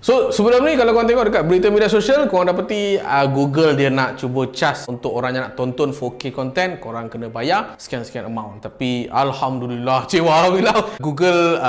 So sebelum ni kalau korang tengok dekat berita media sosial, korang dapati Google dia nak cuba charge untuk orang yang nak tonton 4K content, korang kena bayar sekian-sekian amount. Tapi Alhamdulillah, Alhamdulillah, Google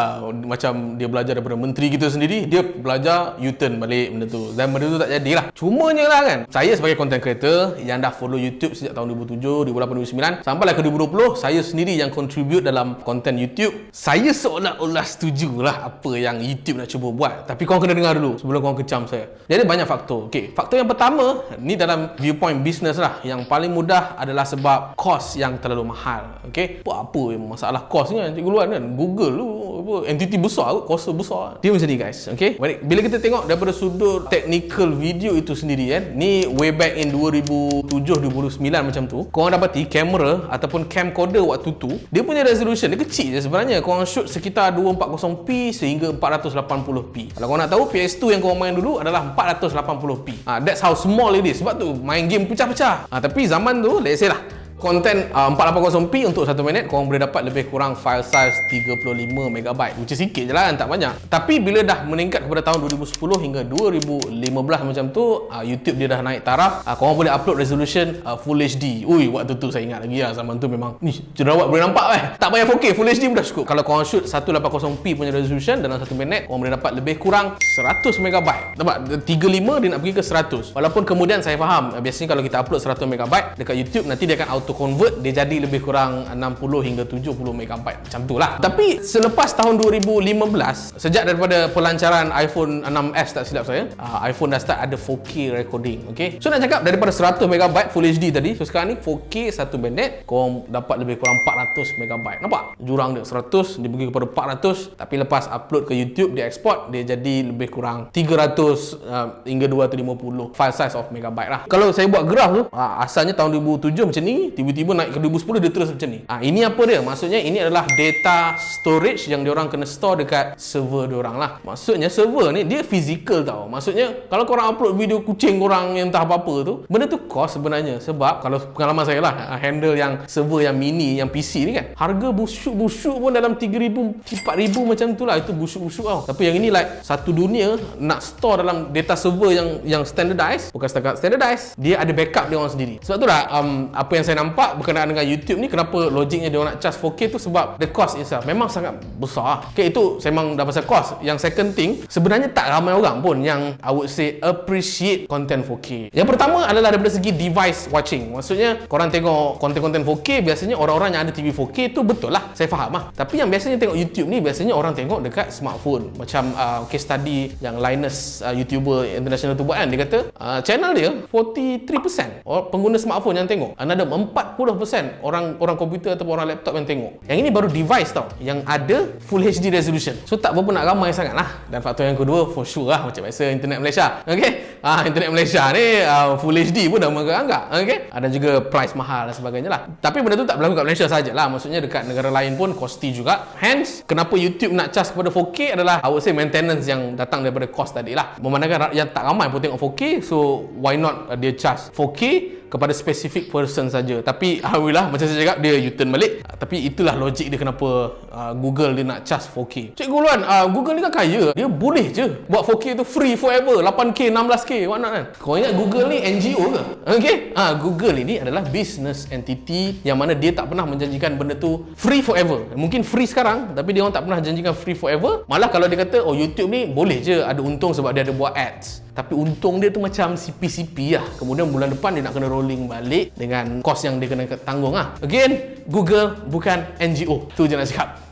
macam dia belajar daripada menteri kita sendiri, dia belajar U-turn balik benda tu, dan benda tu tak jadilah. Cumanya lah kan, saya sebagai content creator yang dah follow YouTube sejak tahun 2007, 2008, 2009 sampailah ke 2020, saya sendiri yang contribute dalam content YouTube. Saya seolah-olah setuju lah apa yang YouTube nak cuba buat, tapi korang kena dengar dulu sebelum korang kecam saya. Jadi banyak faktor. Okey, faktor yang pertama ni dalam viewpoint business lah, yang paling mudah adalah sebab kos yang terlalu mahal. Okey, apa yang masalah kos ni kan, cikgu Luan kan, Google tu apa entiti besar, kos besar. Dia macam ni guys. Okey, bila kita tengok daripada sudut technical video itu sendiri kan, ni way back in 2007 2009 macam tu, korang dapati kamera ataupun camcorder waktu tu dia punya resolution dia kecil je sebenarnya. Korang shoot sekitar 240p sehingga 480p. Kalau korang nak tahu, PS2 yang korang main dulu adalah 480p. That's how small it is. Sebab tu main game pecah-pecah. Tapi zaman tu, let's say lah, konten 480p untuk 1 minit, korang boleh dapat lebih kurang file size 35MB, which is sikit je lah kan, tak banyak. Tapi bila dah meningkat kepada tahun 2010 hingga 2015 macam tu, YouTube dia dah naik taraf, korang boleh upload resolution Full HD. Ui, waktu tu saya ingat lagi lah, zaman tu memang ni jerawat boleh nampak tak payah 4K, Full HD pun dah cukup. Kalau korang shoot 180p punya resolution dalam 1 minit, korang boleh dapat lebih kurang 100MB. Nampak? 35 dia nak pergi ke 100. Walaupun kemudian saya faham, biasanya kalau kita upload 100MB dekat YouTube, nanti dia akan auto convert, dia jadi lebih kurang 60 hingga 70MB macam tu lah. Tapi selepas tahun 2015, sejak daripada pelancaran iPhone 6s tak silap saya, iPhone dah start ada 4K recording. Okay, so nak cakap daripada 100MB Full HD tadi, so sekarang ni 4K 1 minit korang dapat lebih kurang 400MB. Nampak? Jurang dia 100 dia pergi kepada 400, tapi lepas upload ke YouTube dia export, dia jadi lebih kurang 300 hingga 250 file size of megabyte lah. Kalau saya buat graf tu, asalnya tahun 2007 macam ni, tiba-tiba naik ke 2010 dia terus macam ni. Ini apa dia? Maksudnya ini adalah data storage yang diorang kena store dekat server diorang lah. Maksudnya server ni dia physical tau. Maksudnya kalau korang upload video kucing korang yang entah apa-apa tu, benda tu cost sebenarnya. Sebab kalau pengalaman saya lah, handle yang server yang mini, yang PC ni kan, harga busuk-busuk pun dalam 3,000, 4,000 macam tu lah. Itu busuk-busuk tau. Tapi yang ini like satu dunia nak store dalam data server yang standardized. Bukan setakat standardized, dia ada backup dia orang sendiri. Sebab tu lah apa yang saya nampak berkenaan dengan YouTube ni, kenapa logiknya dia orang nak charge 4K tu, sebab the cost itself memang sangat besar. Okay, itu saya memang dah pasal cost. Yang second thing, sebenarnya tak ramai orang pun yang I would say appreciate content 4K. Yang pertama adalah daripada segi device watching. Maksudnya korang tengok konten-konten 4K, biasanya orang-orang yang ada TV 4K tu, betul lah, saya faham lah. Tapi yang biasanya tengok YouTube ni, biasanya orang tengok dekat smartphone. Macam case study yang Linus, YouTuber international tu buat kan, dia kata channel dia 43% pengguna smartphone yang tengok, ada 40% orang komputer atau orang laptop yang tengok. Yang ini baru device tau, yang ada Full HD resolution. So tak berapa nak ramai sangat lah. Dan faktor yang kedua, for sure lah, macam biasa internet Malaysia. Okay, internet Malaysia ni Full HD pun dah menganggap. Okay, ada juga price mahal dan sebagainya lah. Tapi benda tu tak berlaku kat Malaysia sajalah. Maksudnya dekat negara lain pun costly juga. Hence, kenapa YouTube nak charge kepada 4K adalah I would say maintenance yang datang daripada cost tadi lah. Memandangkan yang tak ramai pun tengok 4K, so why not dia charge 4K kepada specific person saja. Tapi alhamdulillah, macam saya cakap, dia U-turn balik. Tapi itulah logik dia kenapa Google dia nak charge 4K. Cikgu Luan, Google ni kan kaya, dia boleh je buat 4K tu free forever, 8K, 16K, what not kan? Kau ingat Google ni NGO ke? Okay, Google ini adalah business entity yang mana dia tak pernah menjanjikan benda tu free forever. Mungkin free sekarang, tapi dia orang tak pernah janjikan free forever. Malah kalau dia kata, oh YouTube ni boleh je ada untung sebab dia ada buat ads, tapi untung dia tu macam CP-CP lah. Kemudian bulan depan dia nak kena rolling balik dengan kos yang dia kena tanggung lah. Again, Google bukan NGO. Tu je nak cakap.